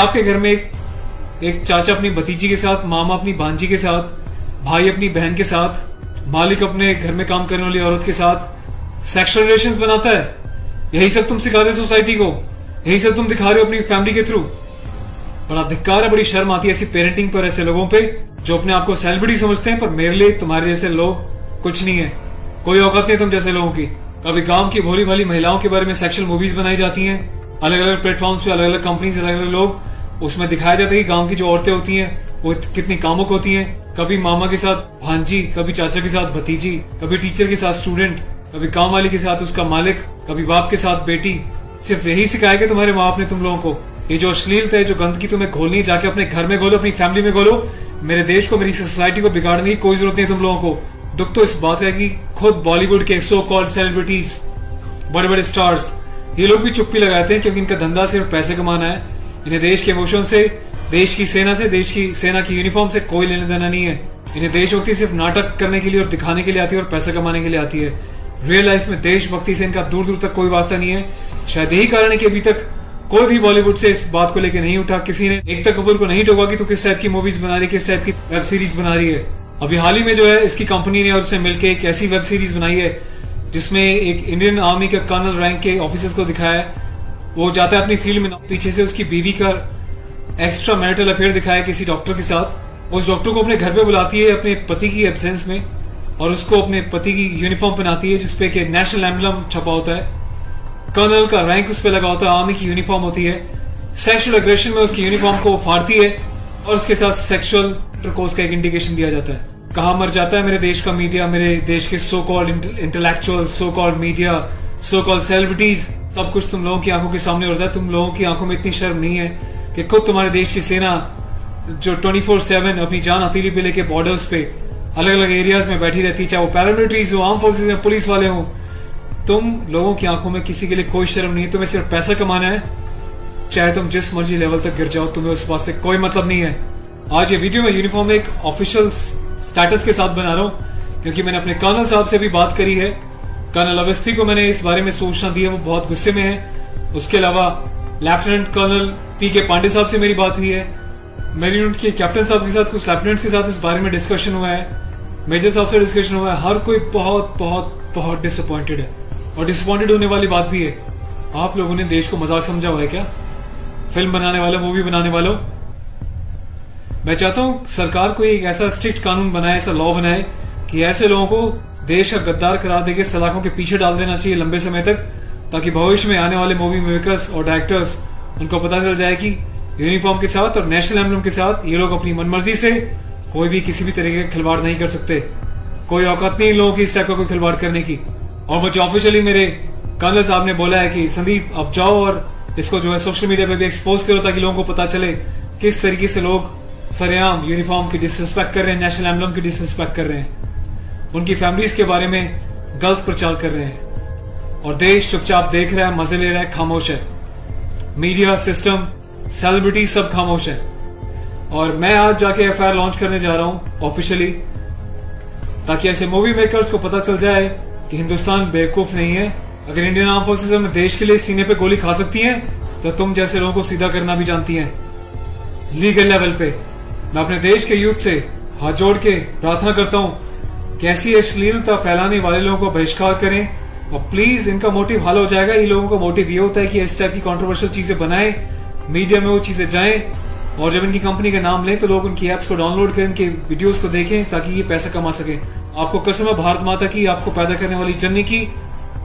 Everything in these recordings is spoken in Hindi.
आपके घर में एक चाचा अपनी भतीजी के साथ, मामा अपनी भांजी के साथ, भाई अपनी बहन के साथ, मालिक अपने घर में काम करने वाली औरत के साथ सेक्सुअल रिलेशंस बनाता है। यही सब तुम सिखा रहे हो सोसाइटी को, यही सब तुम दिखा रहे हो अपनी फैमिली के थ्रू। बड़ा धिक्कार है, बड़ी शर्म आती है ऐसी पेरेंटिंग पर, ऐसे लोगों पे जो अपने आप को सेलिब्रिटी समझते हैं। पर मेरे लिए तुम्हारे जैसे लोग कुछ नहीं है, कोई औकात नहीं तुम जैसे लोगों की। कभी गांव की भोली भाली महिलाओं के बारे में सेक्सुअल मूवीज बनाई जाती हैं, अलग अलग प्लेटफॉर्म्स पे, अलग अलग कंपनीज, अलग अलग लोग, उसमें दिखाया जाता है कि गांव की जो औरतें होती हैं वो कितनी कामुक होती हैं। कभी मामा के साथ भांजी, कभी चाचा के साथ भतीजी, कभी टीचर के साथ स्टूडेंट, कभी काम वाली के साथ उसका मालिक, कभी बाप के साथ बेटी। सिर्फ यही सिखाया कि तुम्हारे माँ बाप ने तुम लोगों को। ये जो अश्लीलता है, जो गंदगी तुम्हें खोलनी है, जाके अपने घर में खोलो, अपनी फैमिली में खोलो। मेरे देश को, मेरी सोसाइटी को बिगाड़ने की कोई जरूरत नहीं है तुम लोगों को। दुख तो इस बात का कि खुद बॉलीवुड के सो कॉल्ड सेलिब्रिटीज, बड़े बड़े स्टार्स, ये लोग भी चुप्पी लगाते हैं क्योंकि इनका धंधा सिर्फ पैसे कमाना है। इन्हें देश के इमोशन से, देश की सेना से, देश की सेना की यूनिफॉर्म से कोई लेना देना नहीं है। इन्हें देशभक्ति सिर्फ नाटक करने के लिए और दिखाने के लिए आती है और पैसा कमाने के लिए आती है। रियल लाइफ में देशभक्ति से इनका दूर दूर तक कोई वास्ता नहीं है। शायद यही कारण है कि अभी तक कोई भी बॉलीवुड से इस बात को लेकर नहीं उठा, किसी ने एकता कपूर को नहीं टोका कि तू किस टाइप की मूवीज बना रही है, किस टाइप की वेब सीरीज बना रही है। अभी हाल ही में जो है इसकी कंपनी ने और उससे मिलकर एक ऐसी वेब सीरीज बनाई है जिसमें एक इंडियन आर्मी का कर्नल रैंक के ऑफिसर्स को दिखाया है। वो जाता है अपनी फील्ड में, पीछे से उसकी बीवी का एक्स्ट्रा मैरिटल अफेयर दिखाया किसी डॉक्टर के साथ। उस डॉक्टर को अपने घर पे बुलाती है अपने पति की एब्सेंस में और उसको अपने पति की यूनिफॉर्म पहनाती है जिसपे कि नेशनल एम्बलम छपा होता है, कर्नल का रैंक उस पर लगा होता है, आर्मी की यूनिफॉर्म होती है। सेक्सुअल एग्रेशन में उसकी यूनिफॉर्म को फाड़ती है और उसके साथ सेक्सुअल इंटरकोर्स का एक इंडिकेशन दिया जाता है। कहाँ मर जाता है मेरे देश का मीडिया, मेरे देश के so called intellectual, so called media, so called celebrities. सब कुछ तुम लोगों की आंखों के सामने होता है। तुम लोगों की आंखों में इतनी शर्म नहीं है कि खुद तुम्हारे देश की सेना जो 24/7 अपनी जान हथेली पे लेके बॉर्डर्स पे अलग अलग एरियाज में बैठी रहती है, चाहे वो पैरामिलिट्रीज हो, आर्म फोर्सेज में पुलिस वाले हो, तुम लोगों की आंखों में किसी के लिए कोई शर्म नहीं है। तुम्हें सिर्फ पैसा कमाना है, चाहे तुम जिस मर्जी लेवल तक गिर जाओ, तुम्हें उस बात से कोई मतलब नहीं है। आज ये वीडियो में यूनिफॉर्म एक ऑफिशियल स्टेटस के साथ बना रहा हूं क्योंकि मैंने अपने कर्नल साहब से भी बात करी है। कर्नल अवस्थी को मैंने इस बारे में सूचना दी है, वो बहुत गुस्से में है। उसके अलावा लेफ्टिनेंट कर्नल पीके पांडे साहब से मेरी बात हुई है। मेरी यूनिट के कैप्टन साहब के साथ, कुछ लेफ्टिनेंट्स के साथ इस बारे में डिस्कशन हुआ है, मेजर साहब से डिस्कशन हुआ है। हर कोई बहुत बहुत बहुत डिसअपॉइंटेड है और डिसअपॉइंटेड होने वाली बात भी है। आप लोगों ने देश को मजाक समझा हुआ है क्या? फिल्म बनाने वालों, मूवी बनाने वालों, मैं चाहता हूं सरकार कोई एक ऐसा स्ट्रिक्ट कानून बनाए, ऐसा लॉ बनाए कि ऐसे लोगों को देश का गद्दार करार देकर सलाखों के पीछे डाल देना चाहिए लंबे समय तक, ताकि भविष्य में आने वाले मूवी मेकर्स और डायरेक्टर्स उनको पता चल जाए कि यूनिफॉर्म के साथ और नेशनल एम्बलम के साथ ये लोग अपनी मनमर्जी से कोई भी किसी भी तरीके का खिलवाड़ नहीं कर सकते। कोई औकात नहीं लोगों की इस टाइप का कोई खिलवाड़ करने की। और मुझे ऑफिशियली मेरे कर्नल साहब ने बोला है कि संदीप अब जाओ और इसको जो है सोशल मीडिया पे भी एक्सपोज करो ताकि लोगों को पता चले किस तरीके से लोग सरेआम यूनिफॉर्म की डिसरिस्पेक्ट कर रहे हैं, नेशनल एम्बलम की डिसरिस्पेक्ट कर रहे हैं, उनकी फैमिलीज के बारे में गलत प्रचार कर रहे हैं और देश चुपचाप देख रहा है, मजे ले रहा है, खामोश है। मीडिया, सिस्टम, सेलिब्रिटी सब खामोश है। और मैं आज जाके एफआईआर लॉन्च करने जा रहा हूं ऑफिशियली, ताकि ऐसे मूवी मेकर्स को पता चल जाए कि हिंदुस्तान बेवकूफ नहीं है। अगर इंडियन आर्म फोर्सेज अपने देश के लिए सीने पे गोली खा सकती हैं तो तुम जैसे लोगों को सीधा करना भी जानती हैं लीगल लेवल पे। मैं अपने देश के यूथ से हाथ जोड़ के प्रार्थना करता हूं कि ऐसी अश्लीलता फैलाने वाले लोगों को बहिष्कार करें और प्लीज इनका मोटिव हल हो जाएगा। इन लोगों का मोटिव ये होता है कि इस टाइप की कंट्रोवर्शियल चीजें बनाएं, मीडिया में वो चीजें जाएं और जब इनकी कंपनी का नाम लें तो लोग उनकी एप्स को डाउनलोड करें, इनके वीडियोस को देखें ताकि ये पैसा कमा सके। आपको कसम है भारत माता की, आपको पैदा करने वाली जननी की,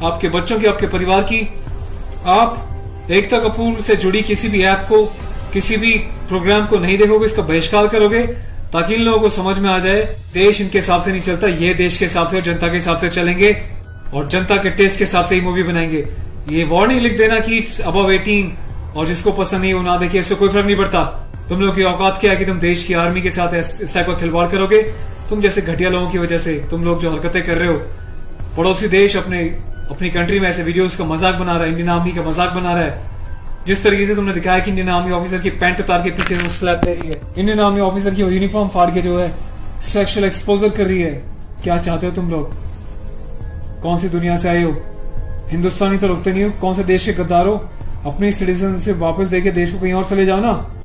आपके बच्चों की, आपके परिवार की, आप एकता कपूर से जुड़ी किसी भी ऐप को, किसी भी प्रोग्राम को नहीं देखोगे, इसका बहिष्कार करोगे ताकि इन लोगों को समझ में आ जाए देश इनके हिसाब से नहीं चलता, ये देश के हिसाब से और जनता के हिसाब से चलेंगे और जनता के टेस्ट के हिसाब से ही मूवी बनाएंगे। ये वार्निंग लिख देना कि इट्स अबव 18 और जिसको पसंद नहीं वो ना देखे, इससे कोई फर्क नहीं पड़ता। तुम लोग की औकात क्या है कि तुम देश की आर्मी के साथ इस टाइप का खिलवाड़ करोगे? तुम जैसे घटिया लोगों की वजह से तुम लोग जो हरकतें कर रहे हो, पड़ोसी देश अपनी कंट्री में ऐसे वीडियोस का मजाक बना रहा है, इंडियन आर्मी का मजाक बना रहा है। जिस तरीके से तुमने दिखाया कि इंडियन आर्मी ऑफिसर की पैंट उतार के पीछे से स्लैप दे रही है, इंडियन आर्मी ऑफिसर की यूनिफॉर्म फाड़ के जो है सेक्सुअल एक्सपोजर कर रही है, क्या चाहते हो तुम लोग? कौन सी दुनिया से आए हो? हिंदुस्तानी तो लगते नहीं हो, कौन से देश के गद्दार हो? अपने सिटीजन से वापस देके देश को कहीं और चले जाओ ना।